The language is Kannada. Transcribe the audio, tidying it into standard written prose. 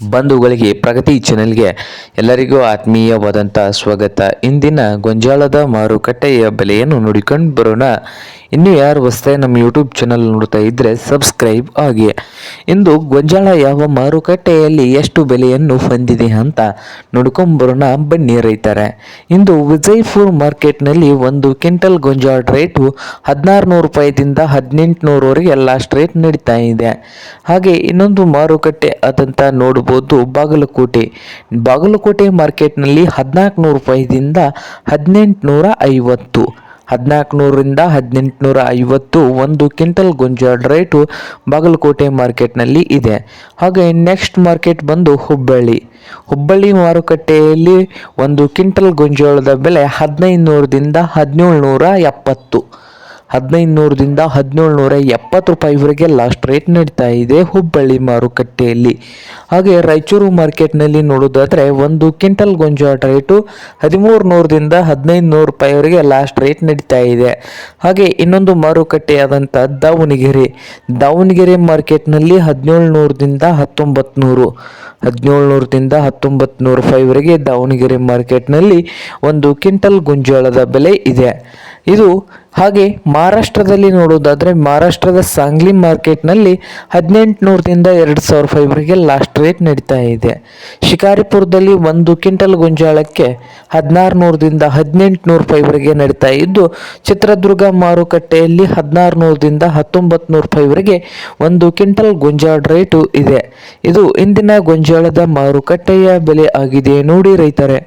ಬಂಧುಗಳಿಗೆ ಪ್ರಗತಿ ಚಾನೆಲ್ಗೆ ಎಲ್ಲರಿಗೂ ಆತ್ಮೀಯವಾದಂಥ ಸ್ವಾಗತ. ಇಂದಿನ ಗೊಂಜಾಳದ ಮಾರುಕಟ್ಟೆಯ ಬೆಲೆಯನ್ನು ನೋಡಿಕೊಂಡು ಬರೋಣ. ಇನ್ನು ಯಾರು ಹೊಸದಾಗಿ ನಮ್ಮ ಯೂಟ್ಯೂಬ್ ಚಾನಲ್ ನೋಡ್ತಾ ಇದ್ದರೆ ಸಬ್ಸ್ಕ್ರೈಬ್ ಆಗಿ. ಇಂದು ಗೊಂಜಾಳ ಯಾವ ಮಾರುಕಟ್ಟೆಯಲ್ಲಿ ಎಷ್ಟು ಬೆಲೆಯನ್ನು ಹೊಂದಿದೆ ಅಂತ ನೋಡ್ಕೊಂಡು ಬರೋಣ ಬನ್ನಿ ರೈತರೆ. ಇಂದು ವಿಜಯಪುರ ಮಾರ್ಕೆಟ್ನಲ್ಲಿ ಒಂದು ಕ್ವಿಂಟಲ್ ಗೊಂಜಾಳ ರೇಟು 1600 ರೂಪಾಯಿದಿಂದ 1800ವರೆಗೆ ಲಾಸ್ಟ್ ರೇಟ್ ನಡೀತಾ ಇದೆ. ಹಾಗೆ ಇನ್ನೊಂದು ಮಾರುಕಟ್ಟೆ ಅದಂತ ನೋಡಬಹುದು ಬಾಗಲಕೋಟೆ ಮಾರ್ಕೆಟ್ನಲ್ಲಿ 1400 ರೂಪಾಯಿದಿಂದ 1850, 1400ರಿಂದ 1850 ಒಂದು ಕ್ವಿಂಟಲ್ ಗೊಂಜಾಳ ರೇಟು ಬಾಗಲಕೋಟೆ ಮಾರ್ಕೆಟ್ನಲ್ಲಿ ಇದೆ. ಹಾಗೆ ನೆಕ್ಸ್ಟ್ ಮಾರ್ಕೆಟ್ ಬಂದು ಹುಬ್ಬಳ್ಳಿ ಮಾರುಕಟ್ಟೆಯಲ್ಲಿ ಒಂದು ಕ್ವಿಂಟಲ್ ಗೊಂಜಾಳದ ಬೆಲೆ 1500ದಿಂದ 1770, 1500ದಿಂದ 1770 ರೂಪಾಯಿವರೆಗೆ ಲಾಸ್ಟ್ ರೇಟ್ ನಡೀತಾ ಇದೆ ಹುಬ್ಬಳ್ಳಿ ಮಾರುಕಟ್ಟೆಯಲ್ಲಿ. ಹಾಗೆ ರಾಯಚೂರು ಮಾರ್ಕೆಟ್ನಲ್ಲಿ ನೋಡೋದಾದರೆ ಒಂದು ಕ್ವಿಂಟಲ್ ಗೊಂಜಾಳ ರೇಟು 1300ದಿಂದ 1500 ರೂಪಾಯಿವರೆಗೆ ಲಾಸ್ಟ್ ರೇಟ್ ನಡೀತಾ ಇದೆ. ಹಾಗೆ ಇನ್ನೊಂದು ಮಾರುಕಟ್ಟೆಯಾದಂಥ ದಾವಣಗೆರೆ ಮಾರ್ಕೆಟ್ನಲ್ಲಿ 1700ದಿಂದ 1900, 1700ದಿಂದ 1900 ರೂಪಾಯಿವರೆಗೆ ದಾವಣಗೆರೆ ಮಾರ್ಕೆಟ್ನಲ್ಲಿ ಒಂದು ಕ್ವಿಂಟಲ್ ಗೊಂಜಾಳದ ಬೆಲೆ ಇದೆ. ಇದು ಹಾಗೆ ಮಹಾರಾಷ್ಟ್ರದಲ್ಲಿ ನೋಡೋದಾದರೆ ಮಹಾರಾಷ್ಟ್ರದ ಸಾಂಗ್ಲಿ ಮಾರ್ಕೆಟ್ನಲ್ಲಿ 1800ದಿಂದ 2000 ರೂಪಾಯಿವರೆಗೆ ಲಾಸ್ಟ್ ರೇಟ್ ನಡೀತಾ ಇದೆ. ಶಿಕಾರಿಪುರದಲ್ಲಿ ಒಂದು ಕ್ವಿಂಟಲ್ ಗೊಂಜಾಳಕ್ಕೆ 1600ದಿಂದ 1800 ರೂಪಾಯಿವರೆಗೆ ನಡೀತಾ ಇದ್ದು, ಚಿತ್ರದುರ್ಗ ಮಾರುಕಟ್ಟೆಯಲ್ಲಿ 1600ದಿಂದ 1900 ರೂಪಾಯಿವರೆಗೆ ಒಂದು ಕ್ವಿಂಟಲ್ ಗೊಂಜಾಳ ರೇಟು ಇದೆ. ಇದು ಇಂದಿನ ಗೊಂಜಾಳದ ಮಾರುಕಟ್ಟೆಯ ಬೆಲೆ ಆಗಿದೆ ನೋಡಿ ರೈತರೆ.